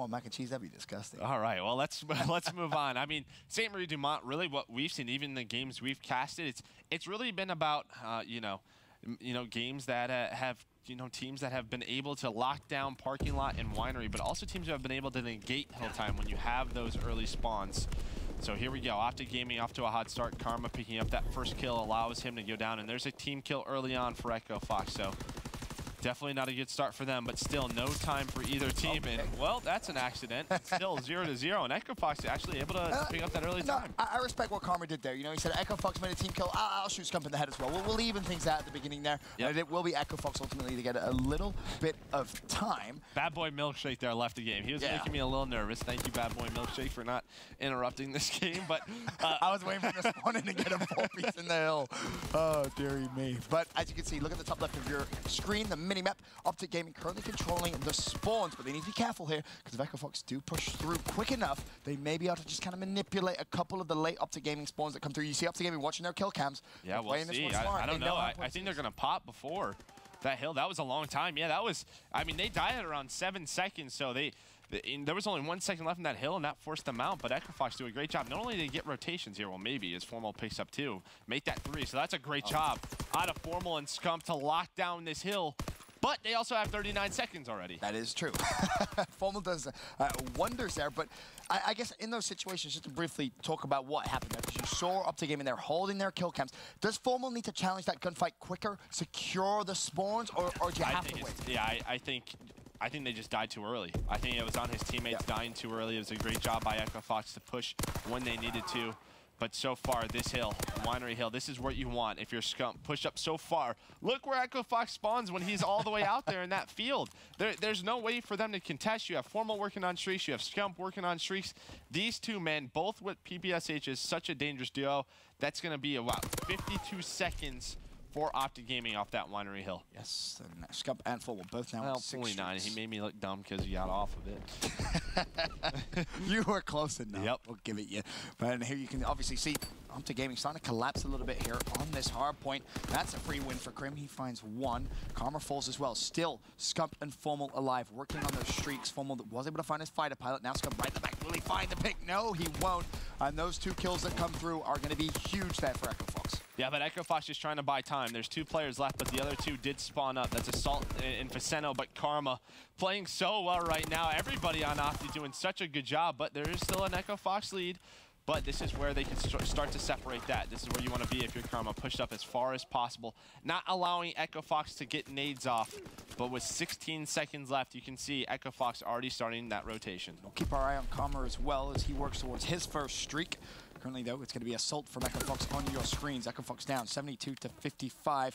Well, mac and cheese, that'd be disgusting. All right, well, let's move on. I mean, St. Marie Dumont, really what we've seen, even the games we've casted, it's really been about, games that have, teams that have been able to lock down parking lot and winery, but also teams who have been able to negate hill time when you have those early spawns. So here we go, OpTic Gaming off to a hot start. Karma picking up that first kill allows him to go down, and there's a team kill early on for Echo Fox, so definitely not a good start for them, but still no time for either team. Okay. And, well, that's an accident. Still 0-0, and Echo Fox actually able to pick up that early time. I respect what Karma did there. He said Echo Fox made a team kill. I'll shoot Scump in the head as well. We'll even things out at the beginning there. Yep. But it will be Echo Fox ultimately to get a little bit of time. Bad Boy Milkshake there left the game. He was making me a little nervous. Thank you, Bad Boy Milkshake, for not interrupting this game. But I was waiting for the spawn in to get a full piece in the hill. Oh, dearie me. But as you can see, look at the top left of your screen, the mini-map. OpTic Gaming currently controlling the spawns, but they need to be careful here, because if Echo Fox do push through quick enough, they may be able to just kind of manipulate a couple of the late OpTic Gaming spawns that come through. You see OpTic Gaming watching their kill cams. Yeah, we'll see. I don't know. I think they're going to pop before that hill. That was a long time. Yeah, that was, I mean, they died at around 7 seconds, so there was only 1 second left in that hill, and that forced them out, but Echo Fox do a great job. Not only did they get rotations here, well, maybe, as Formal picks up 2, make that 3, so that's a great job out of Formal and Scump to lock down this hill. But they also have 39 seconds already. That is true. Formal does wonders there, but I guess in those situations, just to briefly talk about what happened there, because you saw OpTic Gaming there holding their kill cams. Does Formal need to challenge that gunfight quicker, secure the spawns, or do you have to wait? Yeah, I think they just died too early. I think it was on his teammates dying too early. It was a great job by Echo Fox to push when they needed to. But so far, this hill, Winery Hill, this is what you want if you're Scump. Push up so far. Look where Echo Fox spawns when he's all the way out there in that field. There's no way for them to contest. You have Formal working on streaks. You have Scump working on streaks. These two men, both with PPSH, is such a dangerous duo. That's going to be about 52 seconds for OpTic Gaming off that Winery Hill. Yes, and Scump and Formal both now. Well, 49. He made me look dumb because he got off of it. You were close enough. Yep. We'll give it you. But here you can obviously see OpTic Gaming starting to collapse a little bit here on this hard point. That's a free win for Krim. He finds 1. Karma falls as well. Still, Scump and Formal alive, working on those streaks. Formal was able to find his fighter pilot. Now Scump right in the back. Will he find the pick? No, he won't. And those 2 kills that come through are going to be huge there for Echo Fox. Yeah, but Echo Fox just trying to buy time. There's 2 players left, but the other 2 did spawn up. That's Assault and Faceno, but Karma playing so well right now. Everybody on OpTic doing such a good job, but there is still an Echo Fox lead. But this is where they can start to separate that. This is where you want to be if you're Karma. Pushed up as far as possible. Not allowing Echo Fox to get nades off. But with 16 seconds left, you can see Echo Fox already starting that rotation. We'll keep our eye on Karma as well as he works towards his first streak. Currently, though, it's going to be Assault from Echo Fox on your screens. Echo Fox down 72-55.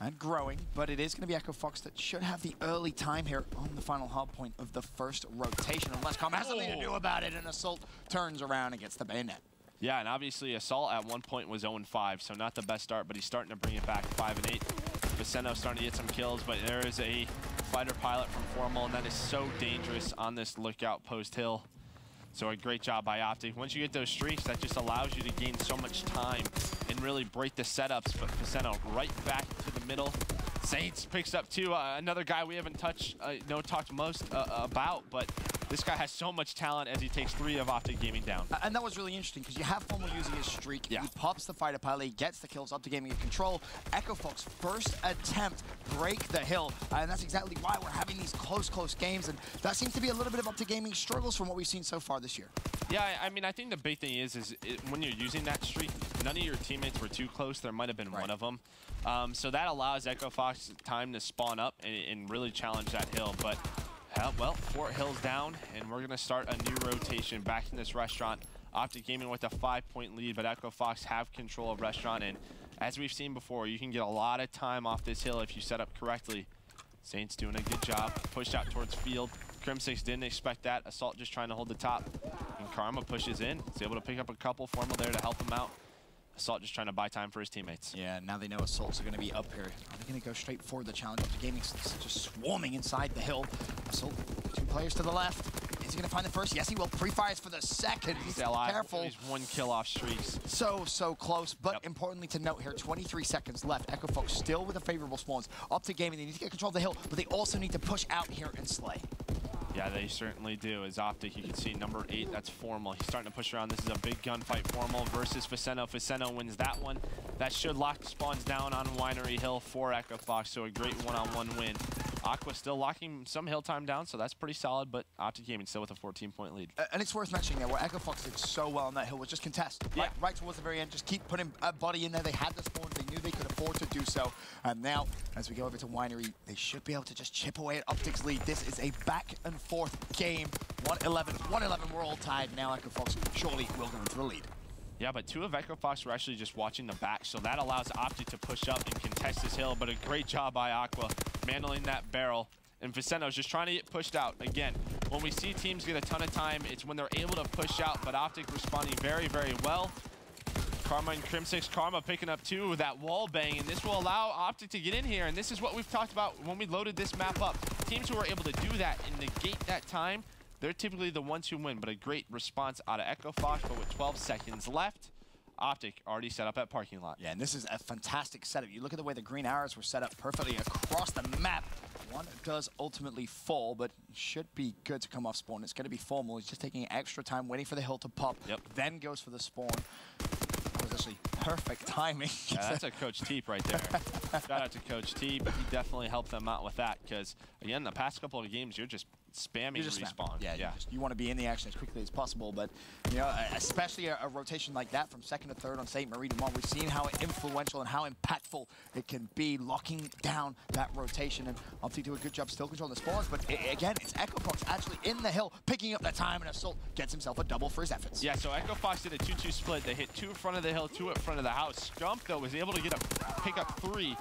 And growing, but it is going to be Echo Fox that should have the early time here on the final hard point of the first rotation, unless Karma has something to do about it, and Assault turns around and gets the bayonet. Yeah, and obviously Assault at one point was 0-5, so not the best start, but he's starting to bring it back 5-8. Faceno starting to get some kills, but there is a fighter pilot from Formal, and that is so dangerous on this lookout post hill. So a great job by OpTic. Once you get those streaks, that just allows you to gain so much time and really break the setups. But Faceno right back to the middle. Saints picks up 2. Another guy we haven't talked most about, but this guy has so much talent as he takes 3 of OpTic Gaming down. And that was really interesting because you have Formal using his streak. Yeah. He pops the fighter pilot, he gets the kills, OpTic Gaming in control. Echo Fox first attempt, break the hill. And that's exactly why we're having these close games. And that seems to be a little bit of OpTic Gaming struggles from what we've seen so far this year. Yeah, I mean, I think the big thing is when you're using that streak, none of your teammates were too close. There might have been one of them. So that allows Echo Fox time to spawn up and really challenge that hill. But, well, 4 hills down, and we're going to start a new rotation back in this restaurant. OpTic Gaming with a 5-point lead, but Echo Fox have control of restaurant. And as we've seen before, you can get a lot of time off this hill if you set up correctly. Saints doing a good job. Pushed out towards field. Crim6 didn't expect that. Assault just trying to hold the top. And Karma pushes in. He's able to pick up a couple. Formal there to help him out. Assault just trying to buy time for his teammates. Yeah, now they know Assaults are going to be up here. Are they going to go straight for the challenge? OpTic Gaming just swarming inside the hill. Assault, 2 players to the left. Is he going to find the first? Yes, he will. Pre-fires for the second. He's careful. He's 1 kill off streaks. So close. But importantly to note here, 23 seconds left. Echo Fox still with a favorable spawns. OpTic Gaming, they need to get control of the hill, but they also need to push out here and slay. Yeah, they certainly do. As OpTic, you can see number 8, that's Formal. He's starting to push around. This is a big gunfight. Formal versus Faceno. Faceno wins that one. That should lock spawns down on Winery Hill for Echo Fox, so a great one-on-one win. Aqua still locking some hill time down, so that's pretty solid, but OpTic Gaming still with a 14-point lead. And it's worth mentioning there, where Echo Fox did so well on that hill was just contest. Yeah. Right towards the very end, just keep putting a body in there. They had the spawns, they knew they could afford to do so. And now, as we go over to Winery, they should be able to just chip away at OpTic's lead. This is a back and forth game. 1-11, we're all tied. Now Echo Fox surely will go into the lead. Yeah, but 2 of Echo Fox were actually just watching the back, so that allows OpTic to push up and contest this hill, but a great job by Aqua, mantling that barrel. And Viceno's just trying to get pushed out. Again, when we see teams get a ton of time, it's when they're able to push out, but OpTic responding very, very well. Karma and Crim6, Karma picking up 2 with that wall bang, and this will allow OpTic to get in here, and this is what we've talked about when we loaded this map up. Teams who are able to do that and negate that time, they're typically the ones who win, but a great response out of Echo Fox, but with 12 seconds left, OpTic already set up at parking lot. Yeah, and this is a fantastic setup. You look at the way the green arrows were set up perfectly across the map. One does ultimately fall, but should be good to come off spawn. It's going to be Formal. He's just taking extra time, waiting for the hill to pop, then goes for the spawn. That was actually perfect timing. Yeah, that's a Coach Teep right there. Shout out to Coach Teep. He definitely helped them out with that because, again, the past couple of games, you're just spamming respawn. Yeah. You want to be in the action as quickly as possible, but you know, especially a rotation like that from second to third on St. Marie de Mont, we've seen how influential and how impactful it can be, locking down that rotation. And OpTic do a good job still controlling the spawns, but again, it's Echo Fox actually in the hill, picking up that time, and Assault gets himself a double for his efforts. Yeah, so Echo Fox did a 2-2 split. They hit 2 in front of the hill, 2 in front of the house. Scump, though, was able to get pick up 3.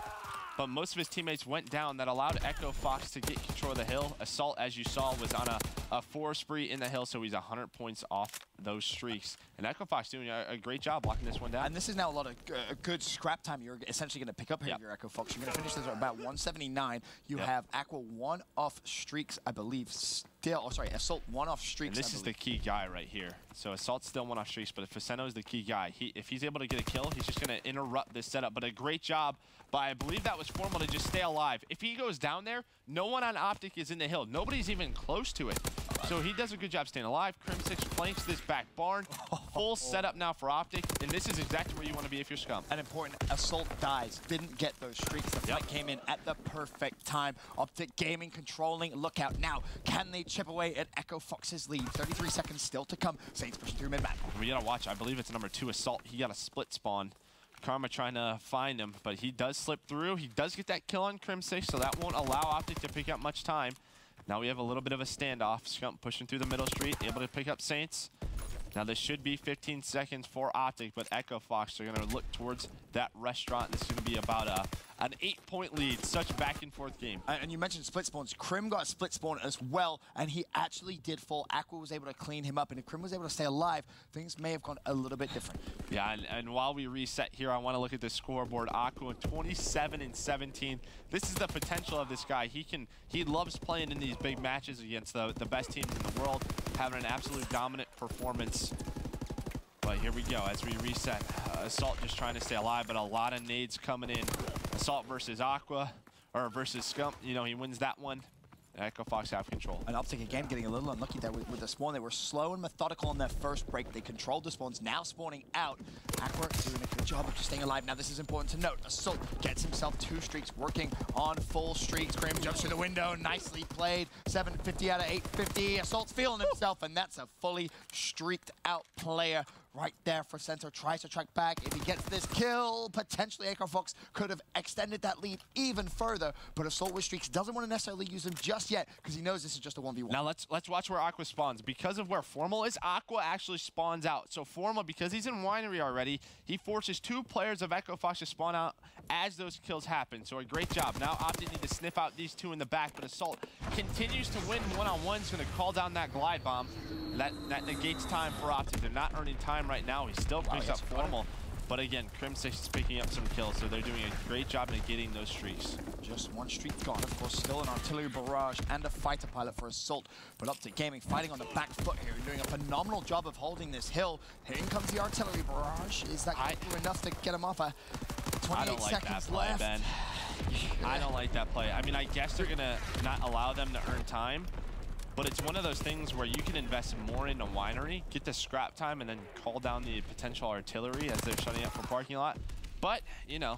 But most of his teammates went down. That allowed Echo Fox to get control of the hill. Assault, as you saw, was on a 4 spree in the hill, so he's 100 points off those streaks. And Echo Fox doing a great job locking this one down. And this is now a lot of good scrap time you're essentially going to pick up here, your Echo Fox. You're going to finish this at about 179. You have Aqua 1 off streaks, I believe, still. Oh, sorry, Assault 1 off streaks. And this is the key guy right here. So Assault's still 1 off streaks, but if Faceno is the key guy, if he's able to get a kill, he's just going to interrupt this setup. But a great job by, I believe that was Formal, to just stay alive. If he goes down there, no one on OpTic is in the hill. Nobody's even close to it. So he does a good job staying alive. Crim6 flanks this back barn. Full setup now for OpTic, and this is exactly where you want to be if you're Scum. An important Assault dies. Didn't get those streaks. The fight came in at the perfect time. OpTic Gaming controlling. Look out now. Can they chip away at Echo Fox's lead? 33 seconds still to come. Saints pushing through mid-map. We gotta watch. I believe it's number 2 Assault. He got a split spawn. Karma trying to find him, but he does slip through. He does get that kill on Crim6, so that won't allow OpTic to pick up much time. Now we have a little bit of a standoff. Scump pushing through the middle street, able to pick up Saints. Now this should be 15 seconds for OpTic, but Echo Fox are going to look towards that restaurant. This is going to be about an 8-point lead. Such back and forth game. And you mentioned split spawns. Crim got a split spawn as well, and he actually did fall. Aqua was able to clean him up, and if Crim was able to stay alive, things may have gone a little bit different. Yeah, and while we reset here, I want to look at the scoreboard. Aqua 27-17. This is the potential of this guy. He loves playing in these big matches against the best teams in the world, having an absolute dominant performance. But here we go as we reset. Assault just trying to stay alive, but a lot of nades coming in. Assault versus Aqua, or versus Scump. You know, he wins that one. Echo Fox have control. And OpTic again getting a little unlucky there with the spawn. They were slow and methodical on their first break. They controlled the spawns, now spawning out. Aqua doing a good job of just staying alive. Now this is important to note. Assault gets himself 2 streaks, working on full streaks. Crim jumps through the window, nicely played. 750 out of 850. Assault's feeling himself, and that's a fully streaked out player right there for Center. Tries to track back. If he gets this kill, potentially Echo Fox could have extended that lead even further. But Assault with streaks doesn't want to necessarily use them just yet because he knows this is just a 1v1. Now let's watch where Aqua spawns. Because of where Formal is, Aqua actually spawns out. So Formal, because he's in Winery already, he forces 2 players of Echo Fox to spawn out as those kills happen. So a great job. Now OpTic need to sniff out these 2 in the back, but Assault continues to win one-on-one. He's going to call down that glide bomb. That negates time for OpTic. They're not earning time right now. He still picks up Formal. But again, Crim6 is picking up some kills, so they're doing a great job negating those streaks. Just 1 streak gone. Of course, still an artillery barrage and a fighter pilot for Assault. But OpTic Gaming fighting on the back foot here, doing a phenomenal job of holding this hill. Here comes the artillery barrage. Is that going to do enough to get him off? 28 seconds left. Ben. I don't like that play. I mean, I guess they're going to not allow them to earn time. but it's one of those things where you can invest more in a winery, get the scrap time, and then call down the potential artillery as they're shutting up for parking lot. But, you know,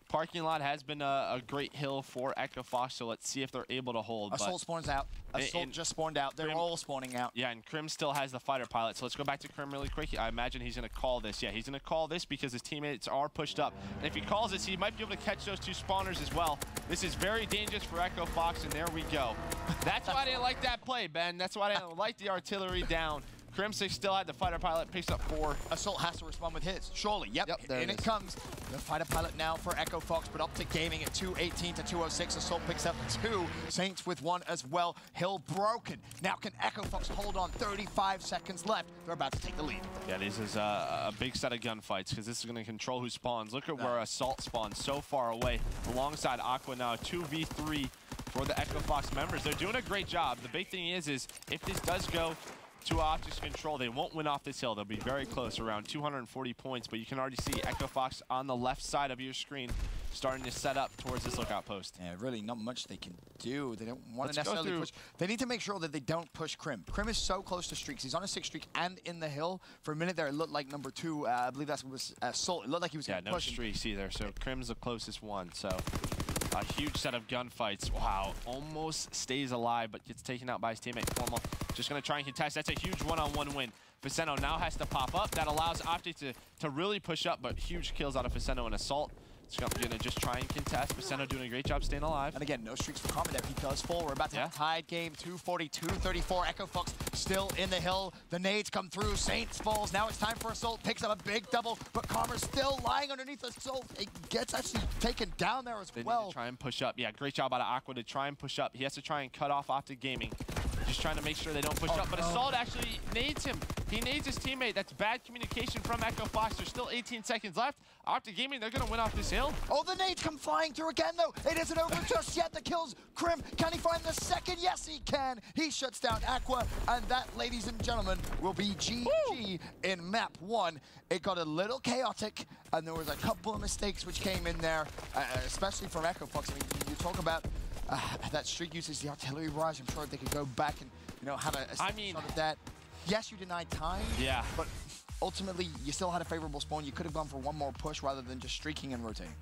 parking lot has been a great hill for Echo Fox, so let's see if they're able to hold. Assault spawns out. Assault just spawned out. They're all spawning out. Yeah, and Krim still has the fighter pilot, so let's go back to Krim really quick. I imagine he's going to call this. Yeah, he's going to call this because his teammates are pushed up. And if he calls this, he might be able to catch those two spawners as well. This is very dangerous for Echo Fox, and there we go. That's why I didn't like that play, Ben. That's why I didn't like the artillery down. Crimson still had the fighter pilot, picks up 4. Assault has to respond with his. Surely, yep. In it comes. The fighter pilot now for Echo Fox, but OpTic Gaming at 218 to 206. Assault picks up 2. Saints with 1 as well. Hill broken. Now can Echo Fox hold on? 35 seconds left. They're about to take the lead. Yeah, this is a big set of gunfights because this is going to control who spawns. Look at where Assault spawns so far away. Alongside Aqua now, 2v3 for the Echo Fox members. They're doing a great job. The big thing is if this does go to OpTic's control, they won't win off this hill. They'll be very close, around 240 points, but you can already see Echo Fox on the left side of your screen starting to set up towards this lookout post. Yeah, really not much they can do. They don't want to necessarily push. They need to make sure that they don't push Krim. Krim is so close to streaks. He's on a 6 streak and in the hill. For a minute there, it looked like number 2, I believe that was Assault. It looked like he was going to push him. Yeah, no streaks either, so Krim's the closest one, so a huge set of gunfights. Wow, almost stays alive, but gets taken out by his teammate Formal. Just going to try and contest. That's a huge one-on-one win. Vicento now has to pop up. That allows OpTic to really push up, but huge kills out of Vicento and Assault. Going to just try and contest. Vicento doing a great job staying alive. And again, no streaks for Commodore. He does fall. We're about to have a tied game. 242-34. Echo Fox still in the hill. The nades come through. Saints falls. Now it's time for Assault. Picks up a big double, but Karma's still lying underneath Assault. It gets actually taken down there as well. Need to try and push up. Yeah, great job out of Aqua to try and push up. He has to try and cut off OpTic Gaming. Just trying to make sure they don't push up, but Assault actually nades him. He nades his teammate. That's bad communication from Echo Fox. There's still 18 seconds left. OpTic Gaming, they're going to win off this hill. Oh, the nades come flying through again, though. It isn't over just yet. The kills Krim. Can he find the second? Yes, he can. He shuts down Aqua, and that, ladies and gentlemen, will be GG in map 1. It got a little chaotic, and there was a couple of mistakes which came in there, especially from Echo Fox. I mean, you talk about that streak uses the artillery barrage. I'm sure they could go back and, you know, have a shot of that. Yes, you denied time. Yeah. But ultimately, you still had a favorable spawn. You could have gone for one more push rather than just streaking and rotating.